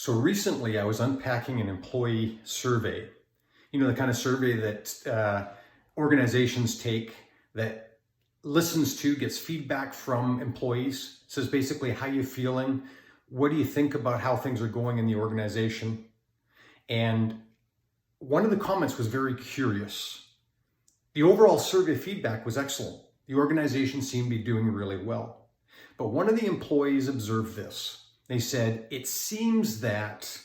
So recently I was unpacking an employee survey, the kind of survey that organizations take that listens to, gets feedback from employees, says basically how you feeling, what do you think about how things are going in the organization. And one of the comments was very curious. The overall survey feedback was excellent. The organization seemed to be doing really well. But one of the employees observed this. They said, it seems that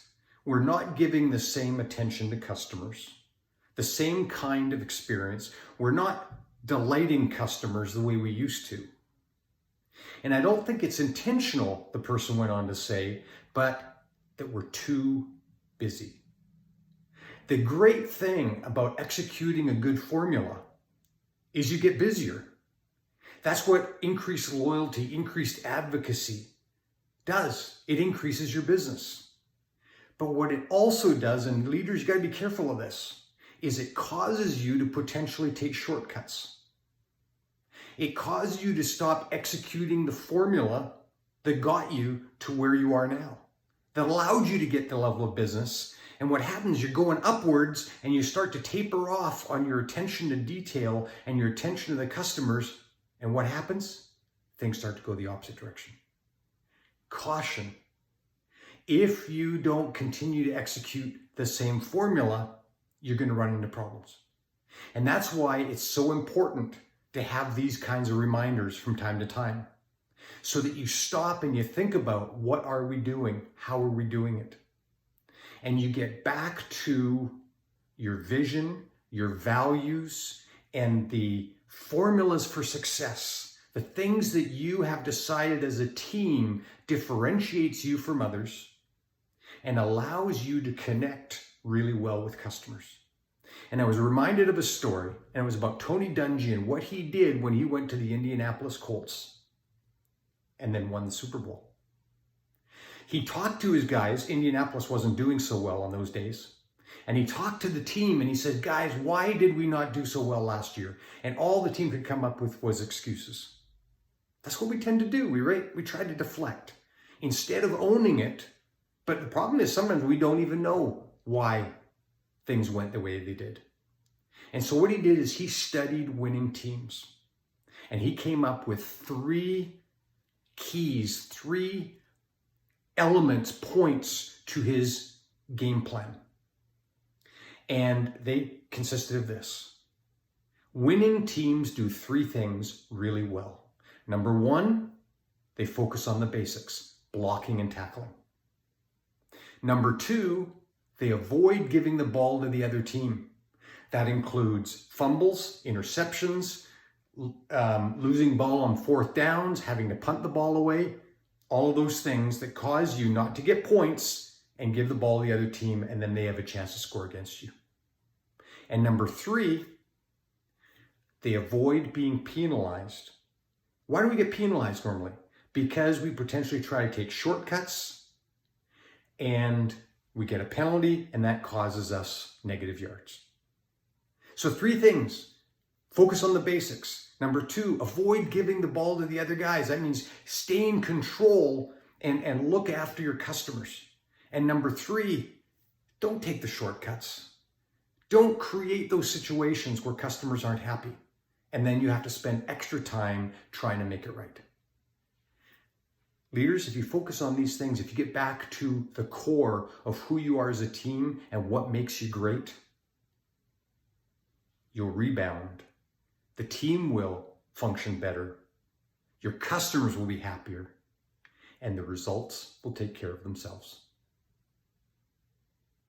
we're not giving the same attention to customers, the same kind of experience. We're not delighting customers the way we used to. And I don't think it's intentional, the person went on to say, but that we're too busy. The great thing about executing a good formula is you get busier. That's what increased loyalty, increased advocacy does. It increases your business. But what it also does, and leaders, you got to be careful of this, is it causes you to potentially take shortcuts. It causes you to stop executing the formula that got you to where you are now, that allowed you to get the level of business. And what happens, you're going upwards and you start to taper off on your attention to detail and your attention to the customers. And what happens? Things start to go the opposite direction. Caution. If you don't continue to execute the same formula, you're going to run into problems. And that's why it's so important to have these kinds of reminders from time to time, so that you stop and you think about, what are we doing? How are we doing it? And you get back to your vision, your values, and the formulas for success. The things that you have decided as a team differentiates you from others and allows you to connect really well with customers. And I was reminded of a story, and it was about Tony Dungy and what he did when he went to the Indianapolis Colts and then won the Super Bowl. He talked to his guys. Indianapolis wasn't doing so well on those days. And he talked to the team and he said, guys, why did we not do so well last year? And all the team could come up with was excuses. That's what we tend to do. We try to deflect instead of owning it. But the problem is sometimes we don't even know why things went the way they did. And so what he did is he studied winning teams. And he came up with 3 keys, 3 elements, points to his game plan. And they consisted of this. Winning teams do 3 things really well. Number 1, they focus on the basics, blocking and tackling. Number 2, they avoid giving the ball to the other team. That includes fumbles, interceptions, losing ball on 4th downs, having to punt the ball away, all of those things that cause you not to get points and give the ball to the other team, and then they have a chance to score against you. And number 3, they avoid being penalized. Why do we get penalized normally? Because we potentially try to take shortcuts and we get a penalty, and that causes us negative yards. So 3 things. Focus on the basics. Number 2, avoid giving the ball to the other guys. That means stay in control and look after your customers. And number 3, don't take the shortcuts. Don't create those situations where customers aren't happy. And then you have to spend extra time trying to make it right. Leaders, if you focus on these things, if you get back to the core of who you are as a team and what makes you great, you'll rebound. The team will function better. Your customers will be happier. And the results will take care of themselves.